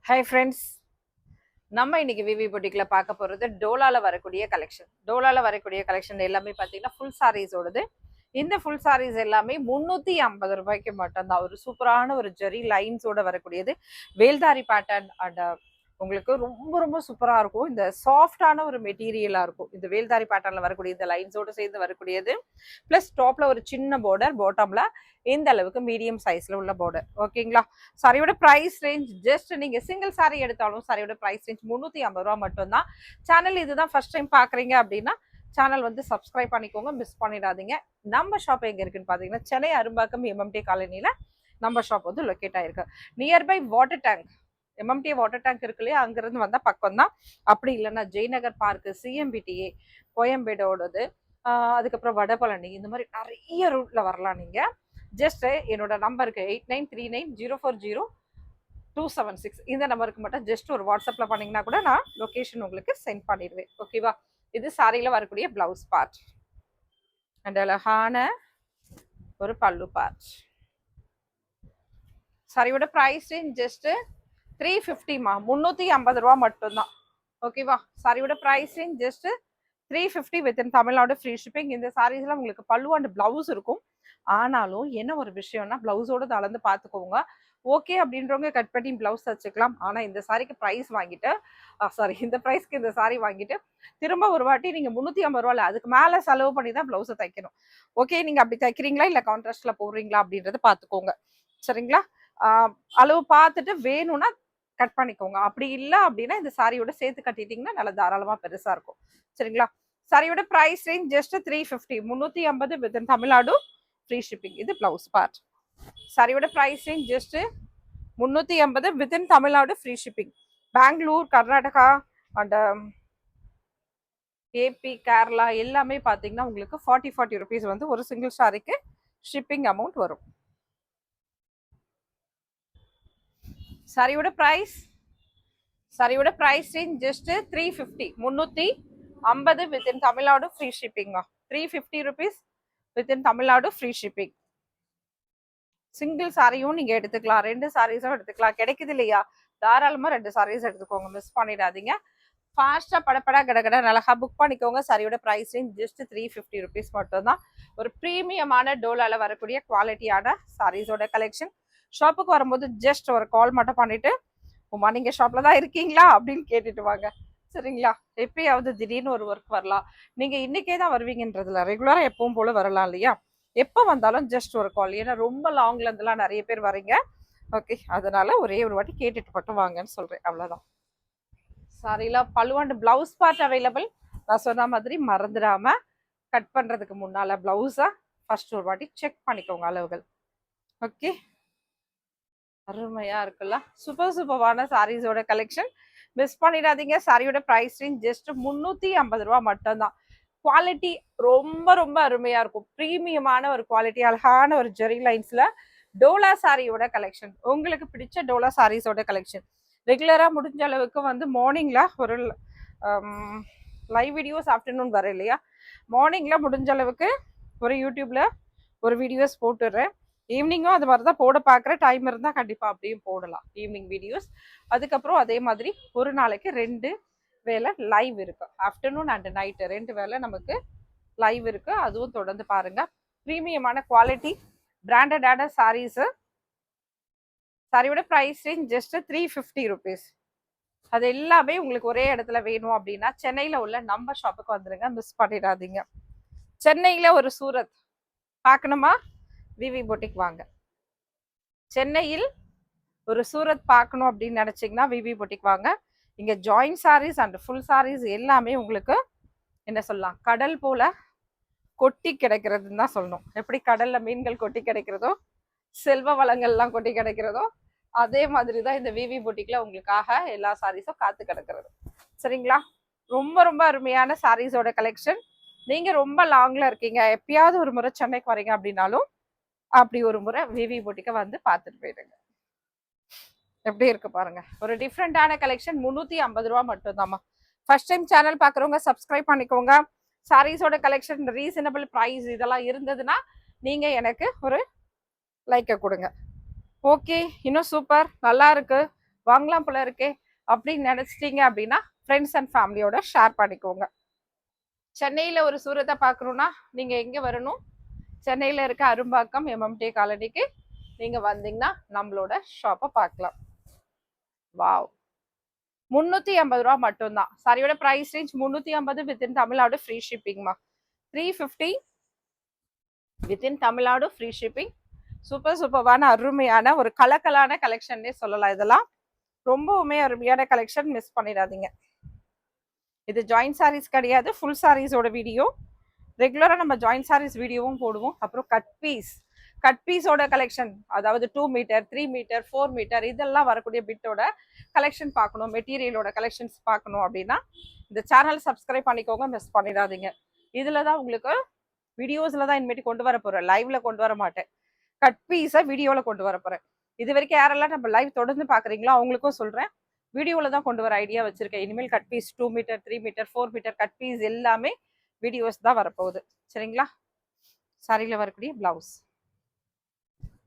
Hi friends, நம்ம இன்னைக்கு விவி பொட்டிக்ல பார்க்க போகிறது டோலால வரக்கூடிய கலெக்ஷன். டோலால வரக்கூடிய கலெக்ஷன் எல்லாமே பார்த்தீங்கன்னா ஃபுல் சாரீஸோடது. இந்த ஃபுல் சாரீஸ் எல்லாமே 350 ரூபாய்க்கு மட்டும்தான். ஒரு சூப்பரான ஒரு ஜெரி லைன்ஸோட வரக்கூடியது. வேல்தாரி பேட்டர்ன் அண்ட் உங்களுக்கு ரொம்ப ரொம்ப சூப்பராக இருக்கும். இந்த சாஃப்டான ஒரு மெட்டீரியலாக இருக்கும். இந்த வேல்தாரி பேட்டர்னில் வரக்கூடிய இந்த லைன்ஸோடு சேர்ந்து வரக்கூடியது. ப்ளஸ் டாப்பில் ஒரு சின்ன பார்டர், பாட்டமில் இந்த அளவுக்கு மீடியம் சைஸில் உள்ள பார்டர். ஓகேங்களா? சாரியோட ப்ரைஸ் ரேஞ்ச் ஜஸ்ட் நீங்கள் சிங்கிள் சாரி எடுத்தாலும் சாரியோட ப்ரைஸ் ரேஞ்ச் 350 ரூபா மட்டும்தான். சேனல் இதுதான் ஃபர்ஸ்ட் டைம் பார்க்குறீங்க அப்படின்னா சேனல் வந்து சப்ஸ்கிரைப் பண்ணிக்கோங்க, மிஸ் பண்ணிடாதீங்க. நம்ம ஷாப் எங்கே இருக்குன்னு பார்த்தீங்கன்னா சென்னை அரும்பாக்கம் எம்எம்டி காலனியில் நம்ம ஷாப் வந்து லொக்கேட் ஆயிருக்கு. Nearby water tank, MMT water tank இருக்கு இல்லையா, அங்கிருந்து வந்தால் பக்கம் தான். அப்படி இல்லைன்னா ஜெய்நகர் பார்க்கு, சிஎம்பிடிஏ, கோயம்பேடோடது, அதுக்கப்புறம் வடபழனி, இந்த மாதிரி நிறைய ரூட்ல வரலாம். நீங்கள் ஜஸ்ட் என்னோட நம்பருக்கு 8939040276 இந்த நம்பருக்கு மட்டும் ஜஸ்ட் ஒரு வாட்ஸ்அப்பில் பண்ணிங்கன்னா கூட நான் லொக்கேஷன் உங்களுக்கு சென்ட் பண்ணிடுவேன். ஓகேவா? இது சாரியில் வரக்கூடிய பிளவுஸ் பார்ட் அண்ட் அழகான ஒரு பல்லு பார்ட். சாரியோட ப்ரைஸ் ரேஞ்ச் ஜஸ்ட் 350மா, 350 ரூபா மட்டும்தான். ஓகேவா? சாரியோட price range just 350 within Tamil Nadu free shipping. இந்த சாரீஸ்லாம் உங்களுக்கு பல்லு அண்ட் பிளவுஸ் இருக்கும். ஆனாலும் என்ன ஒரு விஷயம்னா பிளவுஸோட அளந்து பார்த்துக்கோங்க. ஓகே அப்படின்றவங்க கட் பண்ணி பிளவுஸ் தச்சுக்கலாம். ஆனால் இந்த சாரிக்கு ப்ரைஸ் வாங்கிட்டு இந்த ப்ரைஸ்க்கு இந்த சாரி வாங்கிட்டு திரும்ப ஒரு வாட்டி நீங்கள் 350 ரூபாயில் அதுக்கு மேலே செலவு பண்ணி தான் பிளவுஸை தைக்கணும். ஓகே, நீங்கள் அப்படி தைக்கிறீங்களா இல்லை கான்ட்ராஸ்டில் போடுறீங்களா அப்படின்றத பார்த்துக்கோங்க. சரிங்களா? அளவு பார்த்துட்டு வேணும்னா கட் பண்ணிக்கோங்க. அப்படி இல்லை அப்படின்னா இந்த சாரியோட சேர்த்து கட்டிட்டீங்கன்னா நல்லா தாராளமாக பெருசாக இருக்கும். சரிங்களா? சாரியோட price range just 350, 350 within Tamil Nadu free shipping. இது பிளவுஸ் பார்ட். சாரியோட price range just 350 within Tamil Nadu free shipping. Bangalore, Karnataka and AP, Kerala எல்லாமே பார்த்தீங்கன்னா உங்களுக்கு 40 ருபீஸ் வந்து ஒரு சிங்கிள் சாரிக்கு ஷிப்பிங் அமௌண்ட் வரும். சாரியோட price range just 350, 350 within Tamil Nadu free ஷிப்பிங்கா. 350 rupees within Tamil Nadu free shipping. Single சாரியும் நீங்க எடுத்துக்கலாம், 2 சாரீஸும் எடுத்துக்கலாம். கிடைக்குது இல்லையா, தாராளமா 2 சாரீஸ் எடுத்துக்கோங்க, மிஸ் பண்ணிடாதீங்க. ஃபாஸ்டா படப்படா கடகட அழகா புக் பண்ணிக்கோங்க. சாரியோட ப்ரைஸ் ரேஞ்ச் ஜஸ்ட் 350 ருபீஸ் மட்டும்தான். ஒரு ப்ரீமியமான டோலால வரக்கூடிய குவாலிட்டியான சாரீஸோட கலெக்ஷன். ஷாப்புக்கு வரும்போது ஜஸ்ட் ஒரு கால் மட்டும் பண்ணிட்டு, உமா நீங்க ஷாப்ல தான் இருக்கீங்களா அப்படின்னு கேட்டுட்டு வாங்க. சரிங்களா? எப்பயாவது திடீர்னு ஒரு ஒர்க் வரலாம், நீங்க இன்னைக்கே தான் வருவீங்கன்றதுல ரெகுலரா எப்பவும் போல வரலாம் இல்லையா. எப்போ வந்தாலும் ஜஸ்ட் ஒரு கால். ஏன்னா ரொம்ப லாங்ல இருந்தெல்லாம் நிறைய பேர் வரீங்க. ஓகே, அதனால ஒரே ஒரு வாட்டி கேட்டுட்டு மட்டும் வாங்கன்னு சொல்றேன், அவ்வளவுதான். சாரில பல்லு அண்ட் பிளவுஸ் பார்ட் அவைலபிள். நான் சொன்ன மாதிரி மறந்துடாம கட் பண்றதுக்கு முன்னால பிளவுஸை ஃபர்ஸ்ட் ஒரு வாட்டி செக் பண்ணிக்கோங்க அளவுகள். ஓகே, அருமையா இருக்குல்ல, சூப்பரான சாரீஸோட கலெக்ஷன். மிஸ் பண்ணிடாதீங்க. சாரியோட ப்ரைஸ் ரேஞ்ச் ஜஸ்ட் 350 ரூபா மட்டும்தான். குவாலிட்டி ரொம்ப ரொம்ப அருமையா இருக்கும். ப்ரீமியமான ஒரு குவாலிட்டி, அழகான ஒரு ஜெரி லைன்ஸ்ல டோலா சாரியோட கலெக்ஷன். உங்களுக்கு பிடிச்ச டோலா சாரீஸோட கலெக்ஷன். ரெகுலரா முடிஞ்ச அளவுக்கு வந்து மார்னிங்ல ஒரு லைவ் வீடியோஸ் ஆஃப்டர்நூன் வர இல்லையா, மார்னிங்ல முடிஞ்ச அளவுக்கு ஒரு யூடியூப்ல ஒரு வீடியோஸ் போட்டுடுறேன். ஈவினிங்கும் அது மாதிரி தான் போட பார்க்குறேன். டைம் இருந்தால் கண்டிப்பாக அப்படியும் போடலாம் ஈவினிங் வீடியோஸ். அதுக்கப்புறம் அதே மாதிரி ஒரு நாளைக்கு 2 வேலை லைவ் இருக்கு, ஆஃப்டர்நூன் அண்ட் நைட்டு 2 வேலை நமக்கு லைவ் இருக்கு. அதுவும் தொடர்ந்து பாருங்க. ப்ரீமியமான குவாலிட்டி பிராண்டடான சாரீஸு. சாரியோட ப்ரைஸ் ரேஞ்ச் ஜஸ்ட் 350 ருபீஸ். அது எல்லாமே உங்களுக்கு ஒரே இடத்துல வேணும் அப்படின்னா சென்னையில் உள்ள நம்ம ஷாப்புக்கு வந்துடுங்க, மிஸ் பண்ணிடாதீங்க. சென்னையில் ஒரு சூரத் பார்க்கணுமா, விவி பொட்டிக் வாங்க. சென்னையில் ஒரு சூரத் பார்க்கணும் அப்படின்னு நினச்சிங்கன்னா விவி பொட்டிக் வாங்க. இங்கே joint saris and full saris எல்லாமே உங்களுக்கு என்ன சொல்லலாம், கடல் போல கொட்டி கிடைக்கிறதுன்னு தான் சொல்லணும். எப்படி கடல்ல மீன்கள் கொட்டி கிடைக்கிறதோ, செல்வ வளங்கள்லாம் கொட்டி கிடைக்கிறதோ, அதே மாதிரி தான் இந்த விவி பொட்டிக்ல உங்களுக்காக எல்லா சாரீஸும் காத்து கிடக்கிறது. சரிங்களா? ரொம்ப ரொம்ப அருமையான சாரீஸோட கலெக்ஷன். நீங்க ரொம்ப லாங்ல இருக்கீங்க, எப்பயாவது ஒரு முறை சென்னைக்கு வரீங்க அப்படின்னாலும் அப்படி ஒரு முறை விவி பொட்டிக்க வந்து பார்த்துட்டு போயிடுங்க. எப்படி இருக்கு பாருங்க, ஒரு டிஃப்ரெண்டான கலெக்ஷன். 350 ரூபா மட்டும்தாம்மா. ஃபர்ஸ்ட் டைம் சேனல் பார்க்குறவங்க சப்ஸ்கிரைப் பண்ணிக்கோங்க. சாரீஸோட கலெக்ஷன் ரீசனபிள் ப்ரைஸ் இதெல்லாம் இருந்ததுன்னா நீங்க எனக்கு ஒரு லைக்கை கொடுங்க. ஓகே, இன்னும் சூப்பர், நல்லா இருக்கு. வாங்கலாம் போல இருக்கே அப்படின்னு நினைச்சிட்டீங்க அப்படின்னா ஃப்ரெண்ட்ஸ் அண்ட் ஃபேமிலியோட ஷேர் பண்ணிக்கோங்க. சென்னையில ஒரு சூரத்தை பார்க்கணும்னா நீங்க எங்க வரணும்? சென்னையில இருக்க அரும்பாக்கம் MMT காலனிக்கு நீங்க வந்தீங்கன்னா நம்மளோட ஷாப்பை பார்க்கலாம். வாவ், 350 ரூபா மட்டும்தான். சாரியோட price range 350 within Tamil Nadu free ஷிப்பிங்மா. 350 வித்தின் தமிழ்நாடு ஃப்ரீ ஷிப்பிங். சூப்பர்வான அருமையான ஒரு கலக்கலான கலெக்ஷன்னே சொல்லலாம். இதெல்லாம் ரொம்பவுமே அருமையான கலெக்ஷன், மிஸ் பண்ணிடாதீங்க. இது ஜாயின்ட் சாரீஸ் கிடையாது, ஃபுல் சாரீஸோட வீடியோ. ரெகுலரா நம்ம ஜாயின்ட் சாரீஸ் வீடியோவும் போடுவோம். அப்புறம் கட் பீஸோட கலெக்ஷன், அதாவது 2 மீட்டர் 3 மீட்டர் 4 மீட்டர் இதெல்லாம் வரக்கூடிய பிட்டோட கலெக்ஷன் பார்க்கணும், மெட்டீரியலோட கலெக்ஷன்ஸ் பார்க்கணும் அப்படின்னா இந்த சேனல் சப்ஸ்கிரைப் பண்ணிக்கோங்க, மிஸ் பண்ணிடாதீங்க. இதுல தான் உங்களுக்கு வீடியோஸ்ல தான் இனிமேட்டு கொண்டு வர போறேன், லைவ்ல கொண்டு வர மாட்டேன். கட் பீஸை வீடியோல கொண்டு வர போறேன். இது வரைக்கும் யாரெல்லாம் நம்ம லைவ் தொடர்ந்து பாக்குறீங்களோ அவங்களுக்கும் சொல்றேன், வீடியோல தான் கொண்டு வர ஐடியா வச்சிருக்கேன். இனிமேல் cut piece 2 metre 3 metre 4 metre cut piece எல்லாமே வீடியோஸ் தான் வரப்போகுது. சரிங்களா? சாரியில வரக்கூடிய பிளவுஸ்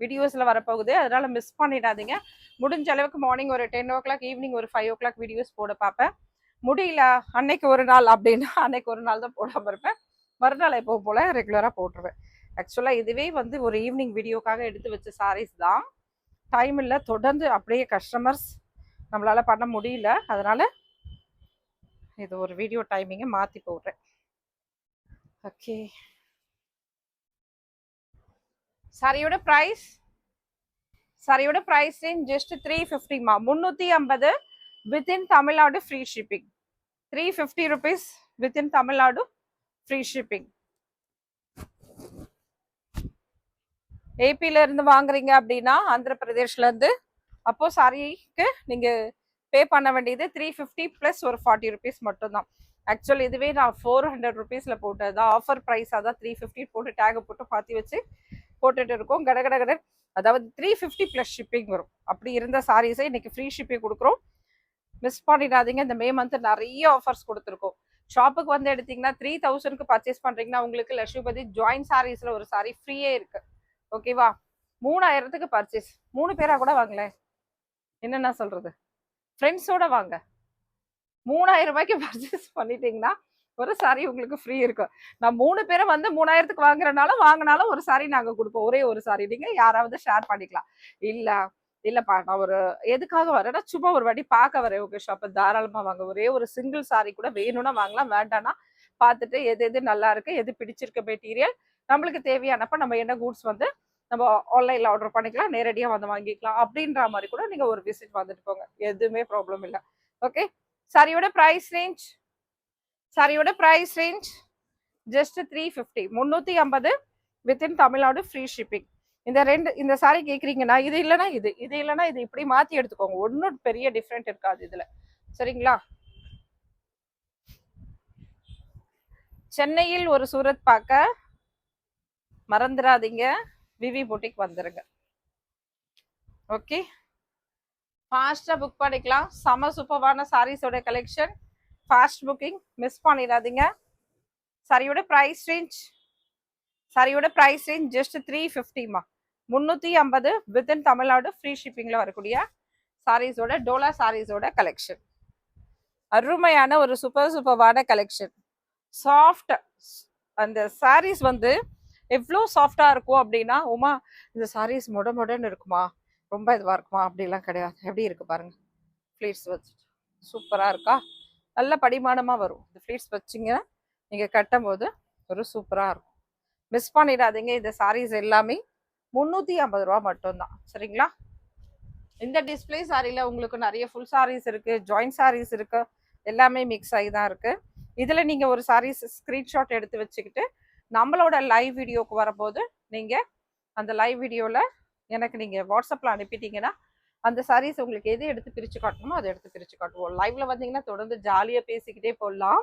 வீடியோஸ்ல வரப்போகுது, அதனால மிஸ் பண்ணிடாதீங்க. முடிஞ்ச அளவுக்கு மார்னிங் ஒரு 10 o'clock, ஈவினிங் ஒரு 5 o'clock வீடியோஸ் போட பார்ப்பேன். முடியல அன்னைக்கு ஒரு நாள் அப்படின்னா அன்னைக்கு ஒரு நாள் தான் போடாம இருப்பேன். மறுநாள் எப்போ போல ரெகுலரா போட்டுருவேன். ஆக்சுவலா இதுவே வந்து ஒரு ஈவினிங் வீடியோக்காக எடுத்து வச்ச சாரீஸ் தான். டைம் இல்லை, தொடர்ந்து அப்படியே கஸ்டமர்ஸ் நம்மளால பண்ண முடியல, அதனால இது ஒரு வீடியோ டைமிங்கை மாத்தி போடுறேன். ஓகே, சாரியோட பிரைஸ் ரேஞ்ச் ஜஸ்ட் 350மா. 350 within Tamil Nadu free shipping. 350 rupees within Tamil Nadu free shipping. ஏபில இருந்து வாங்குறீங்க அப்படின்னா, ஆந்திர பிரதேஷ்ல இருந்து, அப்போ சாரிக்கு நீங்க பே பண்ண வேண்டியது 350 பிளஸ் ஒரு 40 rupees மட்டும்தான். ஆக்சுவலி இதுவே நான் 400 rupeesல போட்டது தான், ஆஃபர் ப்ரைஸாக தான் 350 போட்டு டேக் போட்டு மாற்றி வச்சு போட்டுட்டு இருக்கோம். கடகட அதாவது 350 பிளஸ் ஷிப்பிங் வரும். அப்படி இருந்த சாரீஸை இன்னைக்கு ஃப்ரீ ஷிப்பிங் கொடுக்குறோம், மிஸ் பண்ணிடாதீங்க. இந்த மே மந்த் நிறைய ஆஃபர்ஸ் கொடுத்துருக்கோம். ஷாப்புக்கு வந்து எடுத்தீங்கன்னா 3000க்கு பர்ச்சேஸ் பண்றீங்கன்னா உங்களுக்கு லட்சுமிபதி ஜாயின்ட் சாரீஸ்ல ஒரு சாரி ஃப்ரீயே இருக்கு. ஓகேவா? 3000க்கு பர்ச்சேஸ், 3 பேரா கூட வாங்கலேன், என்னென்ன சொல்றது, ஃப்ரெண்ட்ஸோட வாங்க. 3000 ரூபாய்க்கு பர்ச்சேஸ் பண்ணிட்டீங்கன்னா ஒரு சாரி உங்களுக்கு ஃப்ரீ இருக்கும். நான் 3 பேரை வந்து 3000க்கு வாங்கினாலும் ஒரு சாரி நாங்க கொடுப்போம், ஒரே ஒரு சாரி. நீங்க யாராவது ஷேர் பண்ணிக்கலாம். இல்லப்பா நான் ஒரு எதுக்காக வரேன்னா சும்மா ஒரு வாட்டி பார்க்க வரேன் உங்க ஷாப்பை, தாராளமா வாங்க. ஒரே ஒரு சிங்கிள் சாரி கூட வேணும்னா வாங்கலாம், வேண்டாம்னா பார்த்துட்டு எது நல்லா இருக்கு, எது பிடிச்சிருக்க மெட்டீரியல் நம்மளுக்கு தேவையானப்ப நம்ம என்ன கூட்ஸ் வந்து நம்ம ஆன்லைன்ல ஆர்டர் பண்ணிக்கலாம், நேரடியா வந்து வாங்கிக்கலாம். அப்படின்ற மாதிரி கூட நீங்க ஒரு விசிட் வந்துட்டு போங்க, எதுவுமே ப்ராப்ளம் இல்லை. ஓகே, சாரியோட price range just 350. 350 within Tamil Nadu free shipping. இந்த சாரி கேக்குறீங்கன்னா இது இல்லைன்னா இது இப்படி மாத்தி எடுத்துக்கோங்க, ஒன்னும் பெரிய டிஃப்ரெண்ட் இருக்காது இதுல. சரிங்களா? சென்னையில் ஒரு சூரத் பார்க்க மறந்துடாதீங்க, விவி புட்டிக் வந்துருங்க. ஓகே, ஃபாஸ்டா புக் பண்ணிக்கலாம். செம சூப்பரான சாரீஸோட கலெக்ஷன், ஃபாஸ்ட் புக்கிங், மிஸ் பண்ணிடாதீங்க. சாரியோட பிரைஸ் ரேஞ்ச் ஜஸ்ட் 350மா. 350 வித்தின் தமிழ்நாடு ஃப்ரீ ஷிப்பிங்ல வரக்கூடிய சாரீஸோட டோலா சாரீஸோட கலெக்ஷன். அருமையான ஒரு சூப்பர்வான கலெக்ஷன். சாஃப்ட், அந்த சாரீஸ் வந்து எவ்வளோ சாஃப்டா இருக்கும் அப்படின்னா, உமா இந்த சாரீஸ் மொடன்னு இருக்குமா, ரொம்ப இதுவா இருக்குமா அப்படிலாம் கிடையாது. எப்படி இருக்கு பாருங்க, ஃபிளீட்ஸ் வச்சு சூப்பரா இருக்கா, நல்ல படிமானமா வரும். இந்த ஃபிளீட்ஸ் வச்சிங்க நீங்க கட்டும் போது ஒரு சூப்பரா இருக்கும், மிஸ் பண்ணிடாதீங்க. இந்த சாரீஸ் எல்லாமே 350 ரூபா மட்டும்தான். சரிங்களா? இந்த டிஸ்பிளே சாரியில உங்களுக்கு நிறைய ஃபுல் சாரீஸ் இருக்கு, ஜாயிண்ட் சாரீஸ் இருக்கு, எல்லாமே மிக்ஸ் ஆகி தான் இருக்கு. இதுல நீங்க ஒரு சாரீஸ் ஸ்கிரீன்ஷாட் எடுத்து வச்சுக்கிட்டு நம்மளோட லைவ் வீடியோக்கு வரும்போது நீங்க அந்த லைவ் வீடியோல எனக்கு நீங்க வாட்ஸ்அப்ல அனுப்பிட்டீங்கன்னா அந்த சாரீஸ் உங்களுக்கு எது எடுத்து பிரிச்சு காட்டணுமோ அதை எடுத்து பிரிச்சு காட்டுவோம். லைவ்ல வந்தீங்கன்னா தொடர்ந்து ஜாலியா பேசிக்கிட்டே போடலாம்.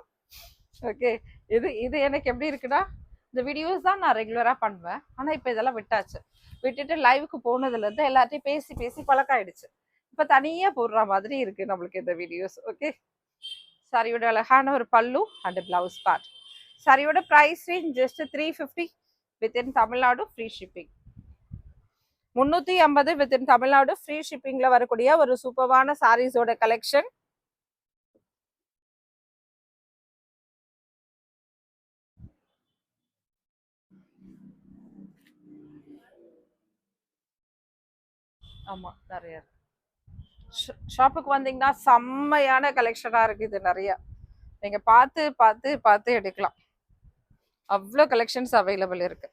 ஓகே, இது எனக்கு எப்படி இருக்குன்னா, இந்த வீடியோஸ் தான் நான் ரெகுலரா பண்ணுவேன், ஆனா இப்ப இதெல்லாம் விட்டுட்டு லைவுக்கு போனதுல இருந்து எல்லாத்தையும் பேசி பழக்கம் ஆயிடுச்சு. இப்ப தனியா போடுற மாதிரி இருக்கு நம்மளுக்கு இந்த வீடியோஸ். ஓகே, சாரியோட அழகான ஒரு பல்லு அண்ட் பிளவுஸ் பார்ட். சாரியோட price range just 350 within Tamil Nadu free shipping. 350 within Tamil Nadu free ஷிப்பிங்ல வரக்கூடிய ஒரு சூப்பரான சாரீஸோட கலெக்ஷன். ஆமா நிறைய ஷாப்புக்கு வந்தீங்கன்னா செம்மையான கலெக்ஷனா இருக்கு. இது நிறைய நீங்க பார்த்து பார்த்து பார்த்து எடுக்கலாம். அவ்வளோ கலெக்ஷன்ஸ் அவைலபிள் இருக்கு.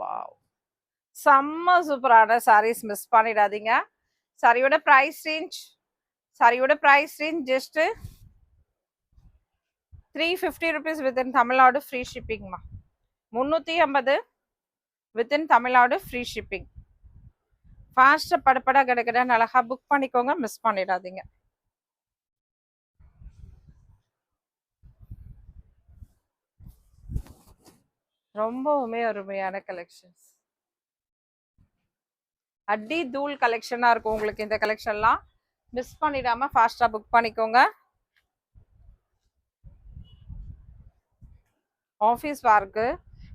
வாவ், செம்ம சூப்பரான சாரீஸ், மிஸ் பண்ணிடாதீங்க. சாரியோட price range just 350 rupees within Tamil Nadu free ஷிப்பிங்மா. 350 வித்தின் தமிழ்நாடு ஃப்ரீ ஷிப்பிங். ஃபாஸ்ட்டாக படப்படா கிடைக்கிற அழகா புக் பண்ணிக்கோங்க, மிஸ் பண்ணிடாதீங்க. ரொம்பவுமே அருமையான கலெக்ஷன்ஸ், அடி தூள் கலெக்ஷனா இருக்கும் உங்களுக்கு. இந்த கலெக்ஷன்லாம் மிஸ் பண்ணிடாம ஃபாஸ்டா புக் பண்ணிக்கோங்க. ஆஃபீஸ் வார்க்கு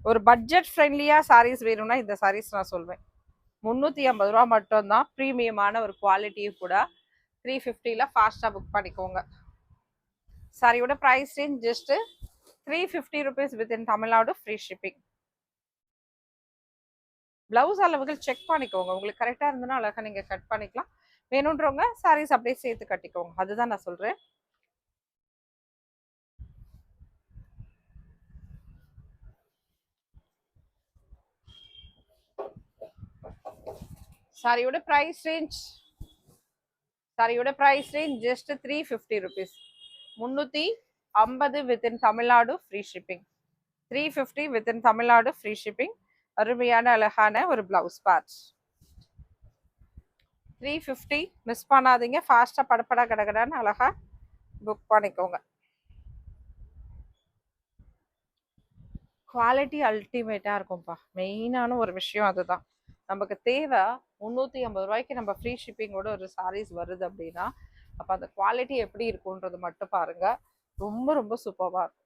ஒரு பட்ஜெட் ஃப்ரெண்ட்லியா சாரீஸ் வேணும்னா இந்த சாரீஸ் நான் சொல்வேன். 350 ரூபா மட்டும்தான். ப்ரீமியமான ஒரு குவாலிட்டியும் கூட. 350ல ஃபாஸ்டா புக் பண்ணிக்கோங்க. சாரியோட price range just 350 rupees within Tamil Nadu free shipping. Blouse அளவுகள் செக் பண்ணிக்கோங்க, உங்களுக்கு கரெக்டா இருந்ததுன்னா அழகா நீங்க கட் பண்ணிக்கலாம். வேணுன்றவங்க சாரீஸ் அப்படியே சேர்த்து கட்டிக்கோங்க, அதுதான் நான் சொல்றேன். சாரியோட price range just 350 rupees. 350 within Tamil Nadu free shipping. 350 within Tamil Nadu free shipping. அருமையான அழகான ஒரு பிளவுஸ் பேட்ச். 350 மிஸ் பண்ணாதீங்க. ஃபாஸ்டா படப்படா கடகடான்னு அழகா புக் பண்ணிக்கோங்க. குவாலிட்டி அல்டிமேட்டா இருக்கும்பா. மெயினான ஒரு விஷயம் அதுதான். நமக்கு தேவை 350 ரூபாய்க்கு நம்ம ஃப்ரீ ஷிப்பிங்கோட ஒரு சாரீஸ் வருது அப்படின்னா அப்போ அந்த குவாலிட்டி எப்படி இருக்குன்றது மட்டும் பாருங்க. ரொம்ப ரொம்ப சூப்பராக இருக்கும்.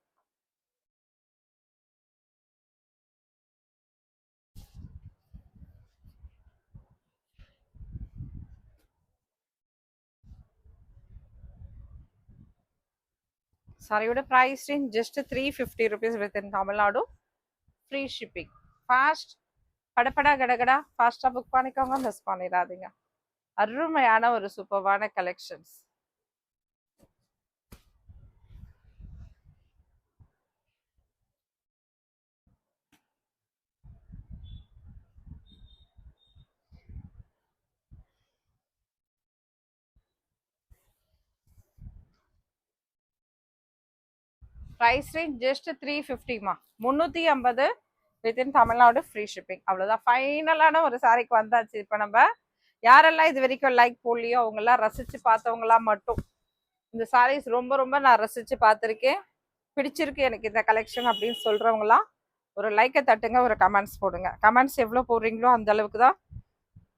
சாரியோட price range just 350 rupees within Tamil Nadu free shipping. Fast படப்படா கடகடா ஃபாஸ்டா புக் பண்ணிக்கோங்க, மிஸ் பண்ணிடாதீங்க. அருமையான ஒரு சூப்பரான கலெக்ஷன்ஸ். பிரைஸ் ரேஞ்ச் ஜஸ்ட் 350மா. 350 வித்தின் தமிழ்நாடு ஃப்ரீ ஷிப்பிங். அவ்வளோதான், ஃபைனலான ஒரு சாரிக்கு வந்தாச்சு. இப்போ நம்ம யாரெல்லாம் இது வரைக்கும் லைக் போடலையோ அவங்கெல்லாம் ரசிச்சு பார்த்தவங்களா மட்டும் இந்த சாரீஸ் ரொம்ப ரொம்ப நான் ரசிச்சு பார்த்துருக்கேன், பிடிச்சிருக்கு எனக்கு இந்த கலெக்ஷன் அப்படின்னு சொல்றவங்களாம் ஒரு லைக்கை தட்டுங்க, ஒரு கமெண்ட்ஸ் போடுங்க. கமெண்ட்ஸ் எவ்வளோ போடுறீங்களோ அந்த அளவுக்கு தான்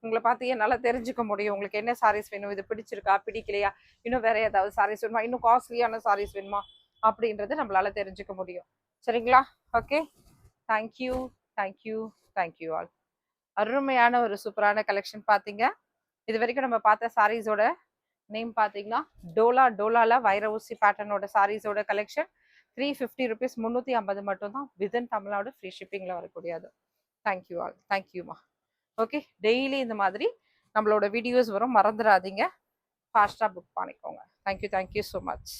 உங்களை பார்த்து என்னால் தெரிஞ்சுக்க முடியும் உங்களுக்கு என்ன சாரீஸ் வேணும், இது பிடிச்சிருக்கா பிடிக்கலையா, இன்னும் வேற ஏதாவது சாரீஸ் வேணுமா, இன்னும் காஸ்ட்லியான சாரீஸ் வேணுமா அப்படின்றது நம்மளால தெரிஞ்சுக்க முடியும். சரிங்களா? Okay, thank you thank you thank you all. அருமையான ஒரு சூப்பரான கலெக்ஷன் பார்த்தீங்க. இது வரைக்கும் நம்ம பார்த்த சாரீஸோட நேம் பார்த்தீங்கன்னா டோலால வைர ஊசி பேட்டர்னோட சாரீஸோட கலெக்ஷன் 350 rupees. 350 மட்டும்தான் வித்தின் தமிழ்நாடு ஃப்ரீ ஷிப்பிங்கில் வரக்கூடியது. தேங்க்யூ ஆல், தேங்க்யூமா. ஓகே, டெய்லி இந்த மாதிரி நம்மளோட வீடியோஸ் வரும், மறந்துடாதீங்க. ஃபாஸ்ட்டாக புக் பண்ணிக்கோங்க. Thank you so much.